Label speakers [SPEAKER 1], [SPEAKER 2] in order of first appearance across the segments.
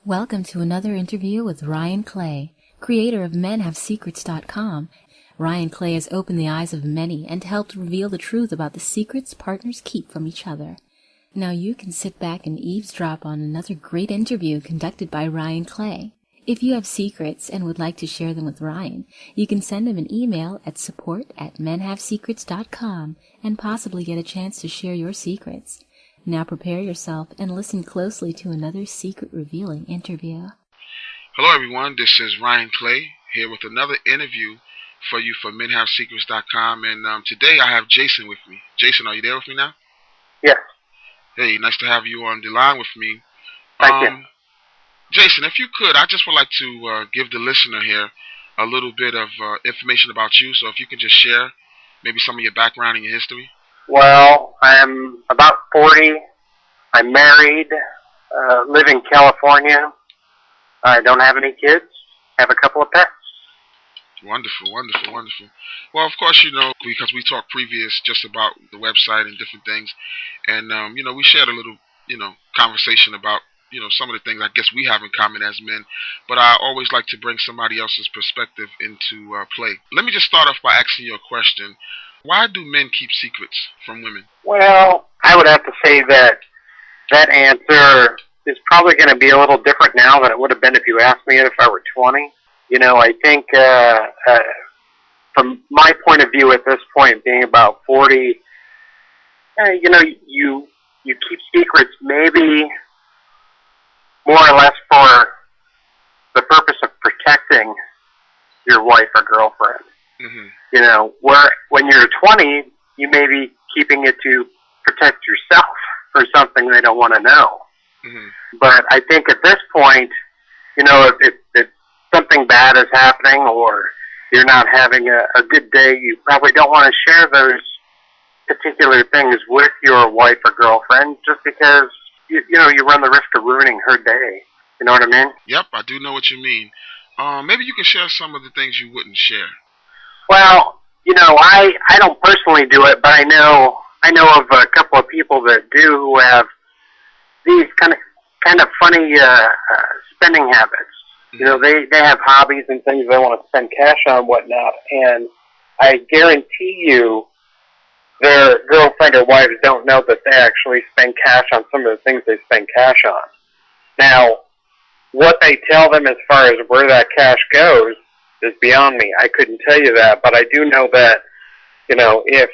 [SPEAKER 1] Welcome to another interview with Ryan Clay, creator of MenHaveSecrets.com. Ryan Clay has opened the eyes of many and helped reveal the truth about the secrets partners keep from each other. Now you can sit back and eavesdrop on another great interview conducted by Ryan Clay. If you have secrets and would like to share them with Ryan, you can send him an email at support@menhavesecrets.com and possibly get a chance to share your secrets. Now prepare yourself and listen closely to another secret-revealing interview.
[SPEAKER 2] Hello everyone, this is Ryan Clay here with another interview for you for MenHaveSecrets.com, and today I have Jason with me. Jason, are you there with me now?
[SPEAKER 3] Yes.
[SPEAKER 2] Hey, nice to have you on the line with me.
[SPEAKER 3] Thank you.
[SPEAKER 2] Jason, if you could, I just would like to give the listener here a little bit of information about you, so if you could just share maybe some of your background and your history.
[SPEAKER 3] Well, I'm about 40. I'm married, live in California. I don't have any kids. Have a couple of pets.
[SPEAKER 2] Wonderful, wonderful, wonderful. Well, of course, you know, because we talked previous just about the website and different things, and, you know, we shared a little, conversation about, some of the things I guess we have in common as men, but I always like to bring somebody else's perspective into play. Let me just start off by asking you a question. Why do men keep secrets from women?
[SPEAKER 3] Well, I would have to say that answer is probably going to be a little different now than it would have been if you asked me it if I were 20. I think from my point of view at this point, being about 40, you keep secrets maybe more or less for the purpose of protecting your wife or girlfriend.
[SPEAKER 2] Mm-hmm.
[SPEAKER 3] Where when you're 20, you may be keeping it to protect yourself for something they don't want to know.
[SPEAKER 2] Mm-hmm.
[SPEAKER 3] But I think at this point, if something bad is happening or you're not having a good day, you probably don't want to share those particular things with your wife or girlfriend just because, you run the risk of ruining her day. You know what I mean?
[SPEAKER 2] Yep, I do know what you mean. Maybe you can share some of the things you wouldn't share.
[SPEAKER 3] Well, I don't personally do it, but I know of a couple of people that do who have these kind of funny spending habits.
[SPEAKER 2] Mm-hmm.
[SPEAKER 3] They have hobbies and things they want to spend cash on and whatnot, and I guarantee you their girlfriend or wives don't know that they actually spend cash on some of the things they spend cash on. Now, what they tell them as far as where that cash goes is beyond me. I couldn't tell you that, but I do know that, if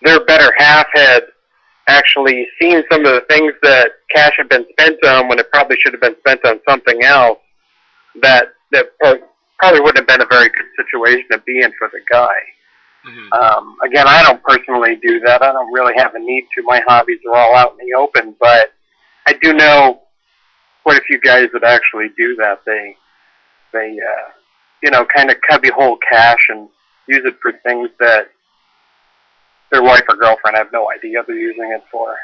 [SPEAKER 3] their better half had actually seen some of the things that cash had been spent on when it probably should have been spent on something else, that probably wouldn't have been a very good situation to be in for the guy.
[SPEAKER 2] Mm-hmm.
[SPEAKER 3] Again, I don't personally do that. I don't really have a need to. My hobbies are all out in the open, but I do know quite a few guys that actually do that. They kind of cubbyhole cash and use it for things that their wife or girlfriend have no idea they're using it for.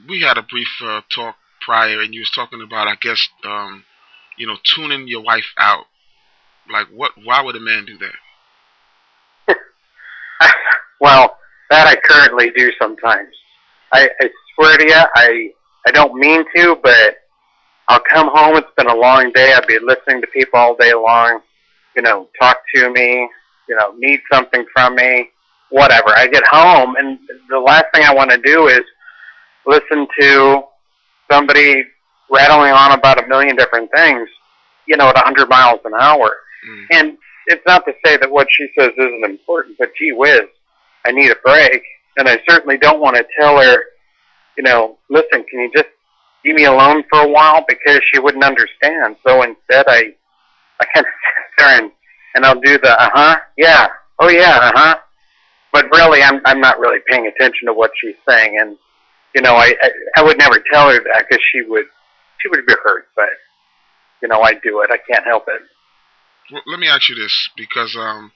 [SPEAKER 2] We had a brief talk prior, and you was talking about, I guess, tuning your wife out. Like, why would a man do that?
[SPEAKER 3] Well, that I currently do sometimes. I swear to you, I don't mean to, but I'll come home, it's been a long day, I'll be listening to people all day long, talk to me, need something from me, whatever. I get home, and the last thing I want to do is listen to somebody rattling on about a million different things, at 100 miles an hour.
[SPEAKER 2] Mm.
[SPEAKER 3] And it's not to say that what she says isn't important, but gee whiz, I need a break. And I certainly don't want to tell her, listen, can you just leave me alone for a while, because she wouldn't understand. So instead I kind of sit there and I'll do the, yeah, oh yeah, But really, I'm not really paying attention to what she's saying, and I would never tell her that because she would be hurt. But I do it. I can't help it.
[SPEAKER 2] Well, let me ask you this, because I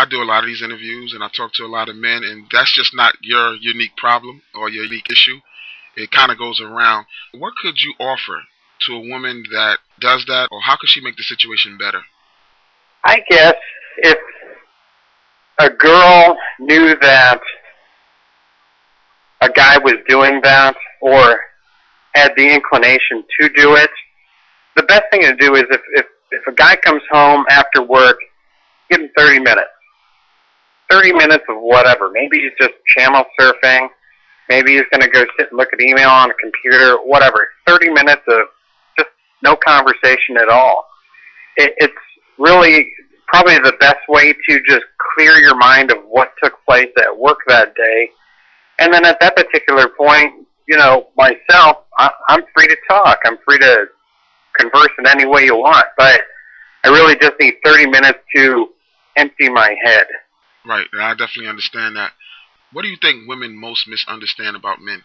[SPEAKER 2] do a lot of these interviews and I talk to a lot of men, and that's just not your unique problem or your unique issue. It kind of goes around. What could you offer to a woman that does that, or how could she make the situation better?
[SPEAKER 3] I guess if a girl knew that a guy was doing that, or had the inclination to do it, the best thing to do is if a guy comes home after work, give him 30 minutes. 30 minutes of whatever. Maybe he's just channel surfing. Maybe he's going to go sit and look at email on a computer, whatever. 30 minutes of just no conversation at all. It's really probably the best way to just clear your mind of what took place at work that day. And then at that particular point, you know, myself, I'm free to talk. I'm free to converse in any way you want. But I really just need 30 minutes to empty my head.
[SPEAKER 2] Right, I definitely understand that. What do you think women most misunderstand about men?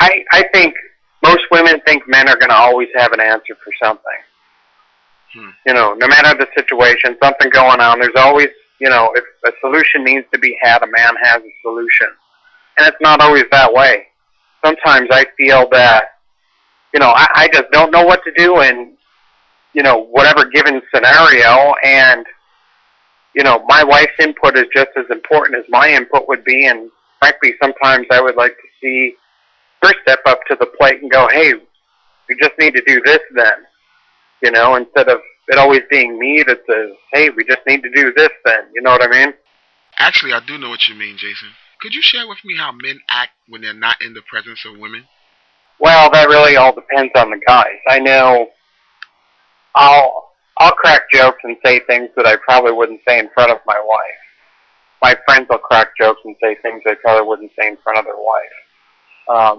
[SPEAKER 3] I think most women think men are going to always have an answer for something. You know, no matter the situation, something going on, there's always, you know, if a solution needs to be had, a man has a solution. And it's not always that way. Sometimes I feel that, you know, I just don't know what to do in, you know, whatever given scenario, and, you know, my wife's input is just as important as my input would be, and frankly, sometimes I would like to see her step up to the plate and go, hey, we just need to do this then. You know, instead of it always being me that says, hey, we just need to do this then. You know what I mean?
[SPEAKER 2] Actually, I do know what you mean, Jason. Could you share with me how men act when they're not in the presence of women?
[SPEAKER 3] Well, that really all depends on the guys. I know I'll crack jokes and say things that I probably wouldn't say in front of my wife. My friends will crack jokes and say things they probably wouldn't say in front of their wife.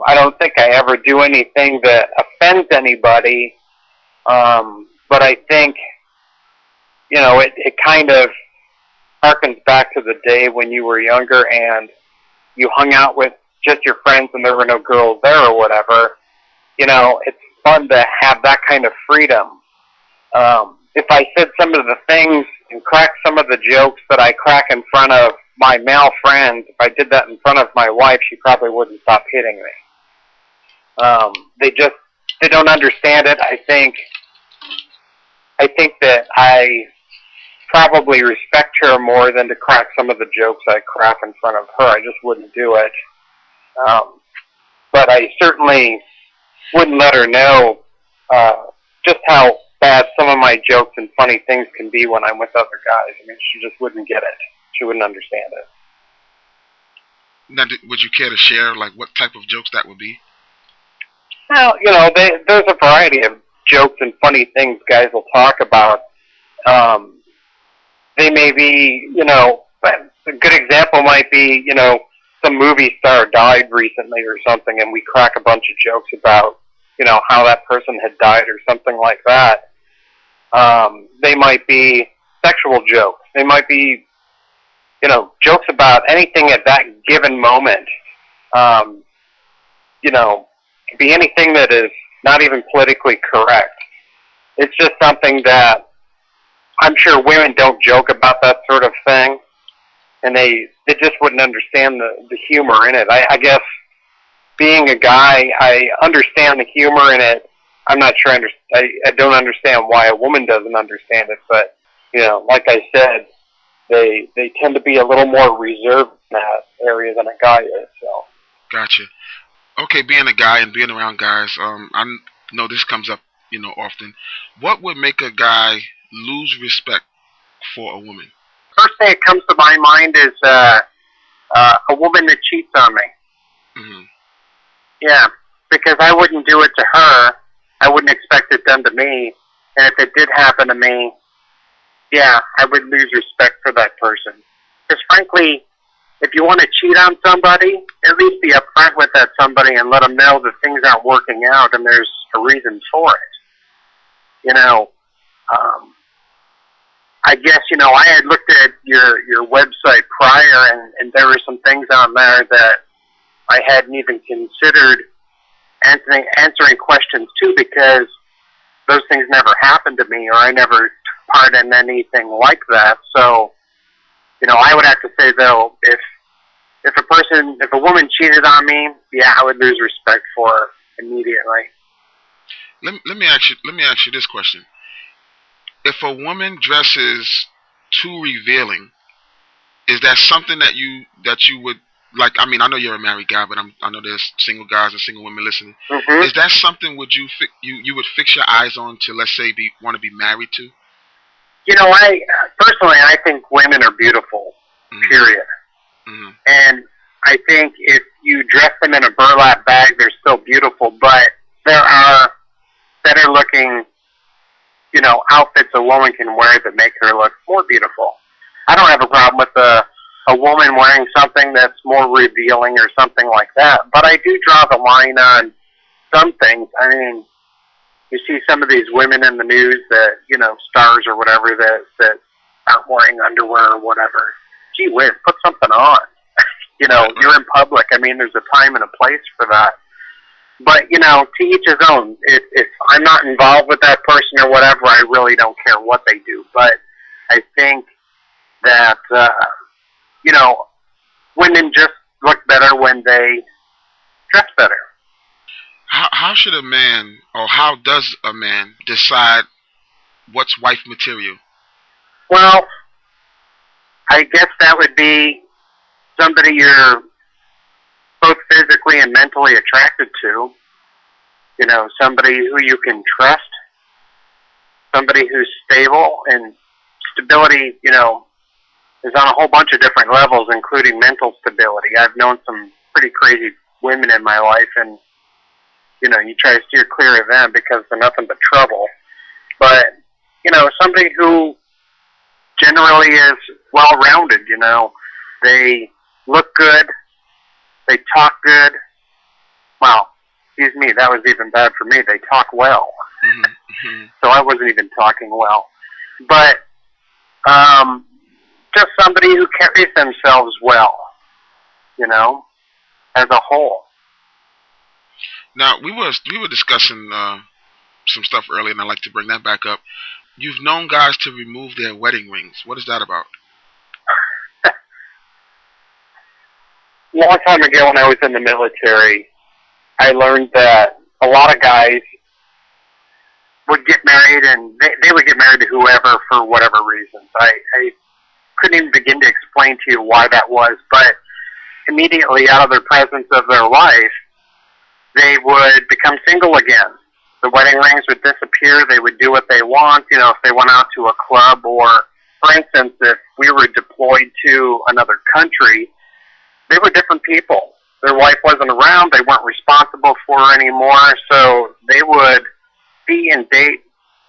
[SPEAKER 3] I don't think I ever do anything that offends anybody. But I think, you know, it kind of harkens back to the day when you were younger and you hung out with just your friends and there were no girls there or whatever. You know, it's fun to have that kind of freedom. If I said some of the things and cracked some of the jokes that I crack in front of my male friends, if I did that in front of my wife, she probably wouldn't stop hitting me. They don't understand it. I think that I probably respect her more than to crack some of the jokes I crack in front of her. I just wouldn't do it. But I certainly wouldn't let her know just how bad some of my jokes and funny things can be when I'm with other guys. I mean, she just wouldn't get it. She wouldn't understand it.
[SPEAKER 2] Now, would you care to share, like, what type of jokes that would be?
[SPEAKER 3] Well, you know, there's a variety of jokes and funny things guys will talk about. They may be, you know, a good example might be, you know, some movie star died recently or something, and we crack a bunch of jokes about, you know, how that person had died or something like that. They might be sexual jokes. They might be, you know, jokes about anything at that given moment. You know, it could be anything that is not even politically correct. It's just something that I'm sure women don't joke about that sort of thing, and they just wouldn't understand the humor in it. I guess being a guy, I understand the humor in it. I'm not sure I don't understand why a woman doesn't understand it, but, you know, like I said, they tend to be a little more reserved in that area than a guy is. So.
[SPEAKER 2] Gotcha. Okay, being a guy and being around guys, I know this comes up, you know, often. What would make a guy lose respect for a woman?
[SPEAKER 3] First thing that comes to my mind is a woman that cheats on me.
[SPEAKER 2] Mm-hmm.
[SPEAKER 3] Yeah, because I wouldn't do it to her. I wouldn't expect it done to me. And if it did happen to me, yeah, I would lose respect for that person. Because frankly, if you want to cheat on somebody, at least be upfront with that somebody and let them know that things aren't working out and there's a reason for it. You know, I guess, you know, I had looked at your website prior, and there were some things on there that I hadn't even considered answering questions to, because those things never happened to me, or I never took part in anything like that. So, you know, I would have to say, though, if a woman cheated on me, yeah, I would lose respect for her immediately.
[SPEAKER 2] Let me ask you this question. If a woman dresses too revealing, is that something that you would like, I mean, I know you're a married guy, but I know there's single guys and single women listening.
[SPEAKER 3] Mm-hmm.
[SPEAKER 2] Is that something would you would fix your eyes on to, let's say, want to be married to?
[SPEAKER 3] You know, personally, I think women are beautiful, period.
[SPEAKER 2] Mm-hmm.
[SPEAKER 3] And I think if you dress them in a burlap bag, they're still beautiful, but there are better looking, you know, outfits a woman can wear that make her look more beautiful. I don't have a problem with a woman wearing something that's more revealing or something like that, but I do draw the line on some things. I mean, you see some of these women in the news that, you know, stars or whatever that aren't wearing underwear or whatever. Gee whiz, put something on. You know, you're in public. I mean, there's a time and a place for that. But, you know, to each his own. If I'm not involved with that person or whatever, I really don't care what they do. But I think that, you know, women just look better when they dress better.
[SPEAKER 2] How should a man, or how does a man decide what's wife material?
[SPEAKER 3] Well, I guess that would be somebody you're both physically and mentally attracted to. You know, somebody who you can trust, somebody who's stable, and stability, you know, is on a whole bunch of different levels, including mental stability. I've known some pretty crazy women in my life, and, you know, you try to steer clear of them because they're nothing but trouble. But, you know, somebody who generally is well-rounded, you know, they look good, they talk good. Well, excuse me, that was even bad for me. They talk well.
[SPEAKER 2] Mm-hmm.
[SPEAKER 3] So I wasn't even talking well. But just somebody who carries themselves well, you know, as a whole.
[SPEAKER 2] Now, we were discussing some stuff earlier, and I'd like to bring that back up. You've known guys to remove their wedding rings. What is that about?
[SPEAKER 3] A long time ago when I was in the military, I learned that a lot of guys would get married, and they would get married to whoever for whatever reasons. I couldn't even begin to explain to you why that was, but immediately out of their presence of their life, they would become single again. The wedding rings would disappear. They would do what they want. You know, if they went out to a club, or, for instance, if we were deployed to another country, they were different people. Their wife wasn't around. They weren't responsible for her anymore, so they would be and date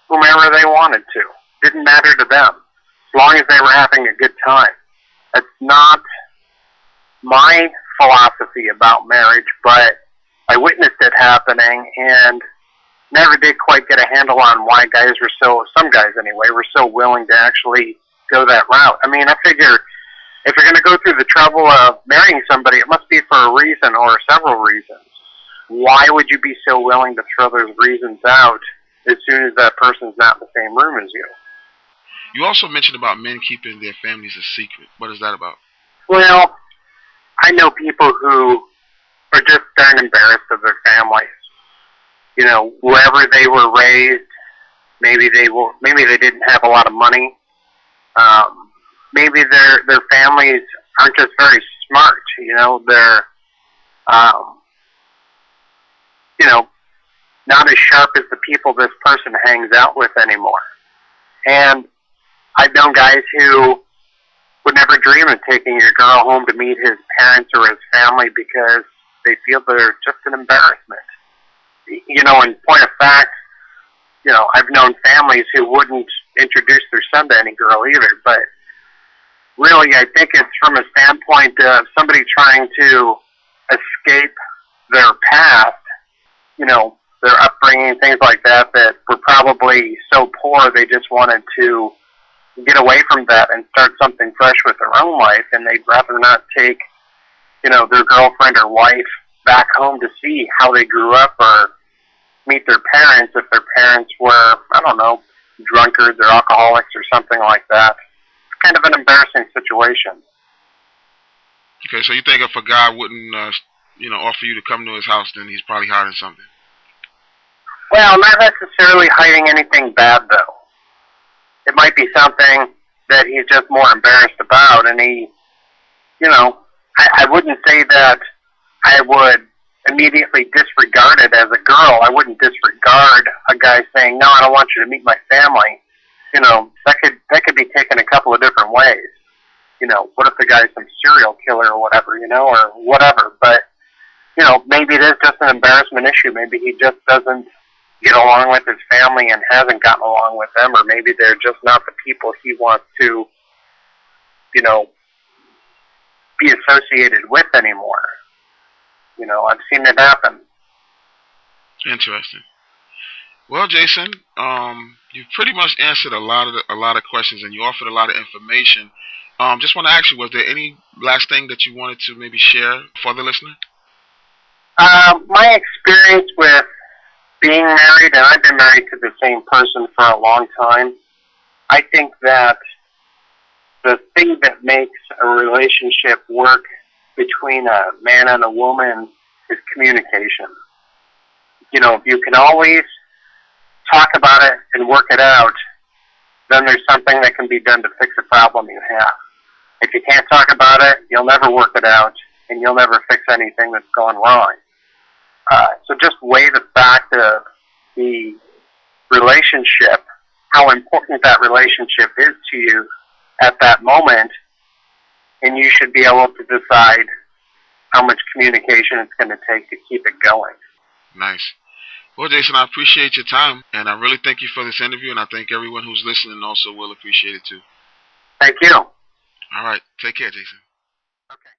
[SPEAKER 3] whomever they wanted to. Didn't matter to them, as long as they were having a good time. That's not my philosophy about marriage, but I witnessed it happening and never did quite get a handle on why guys were some guys anyway, were so willing to actually go that route. I mean, I figure if you're going to go through the trouble of marrying somebody, it must be for a reason or several reasons. Why would you be so willing to throw those reasons out as soon as that person's not in the same room as you?
[SPEAKER 2] You also mentioned about men keeping their families a secret. What is that about?
[SPEAKER 3] Well, I know people who are just darn embarrassed of their families. You know, wherever they were raised, maybe they didn't have a lot of money. Maybe their families aren't just very smart. You know, they're you know, not as sharp as the people this person hangs out with anymore. And I've known guys who would never dream of taking your girl home to meet his parents or his family because they feel they're just an embarrassment. You know, in point of fact, you know, I've known families who wouldn't introduce their son to any girl either, but really I think it's from a standpoint of somebody trying to escape their past, you know, their upbringing, things like that, that were probably so poor they just wanted to get away from that and start something fresh with their own life, and they'd rather not take, you know, their girlfriend or wife back home to see how they grew up or meet their parents if their parents were, I don't know, drunkards or alcoholics or something like that. It's kind of an embarrassing situation.
[SPEAKER 2] Okay, so you think if a guy wouldn't, you know, offer you to come to his house, then he's probably hiding something?
[SPEAKER 3] Well, not necessarily hiding anything bad, though. It might be something that he's just more embarrassed about, and he, you know, I wouldn't say that I would immediately disregard it as a girl. I wouldn't disregard a guy saying, no, I don't want you to meet my family. You know, that could be taken a couple of different ways. You know, what if the guy's some serial killer or whatever, you know, or whatever. But, you know, maybe it is just an embarrassment issue. Maybe he just doesn't get along with his family and hasn't gotten along with them, or maybe they're just not the people he wants to, you know, be associated with anymore. You know, I've seen it happen.
[SPEAKER 2] Interesting. Well, Jason, you've pretty much answered a lot of questions, and you offered a lot of information. Just want to ask you, was there any last thing that you wanted to maybe share for the listener?
[SPEAKER 3] My experience with being married, and I've been married to the same person for a long time, I think that the thing that makes a relationship work between a man and a woman is communication. You know, if you can always talk about it and work it out, then there's something that can be done to fix a problem you have. If you can't talk about it, you'll never work it out, and you'll never fix anything that's gone wrong. So just weigh the fact of the relationship, how important that relationship is to you at that moment, and you should be able to decide how much communication it's going to take to keep it going.
[SPEAKER 2] Nice. Well, Jason, I appreciate your time, and I really thank you for this interview, and I think everyone who's listening also will appreciate it too.
[SPEAKER 3] Thank you.
[SPEAKER 2] All right. Take care, Jason.
[SPEAKER 3] Okay.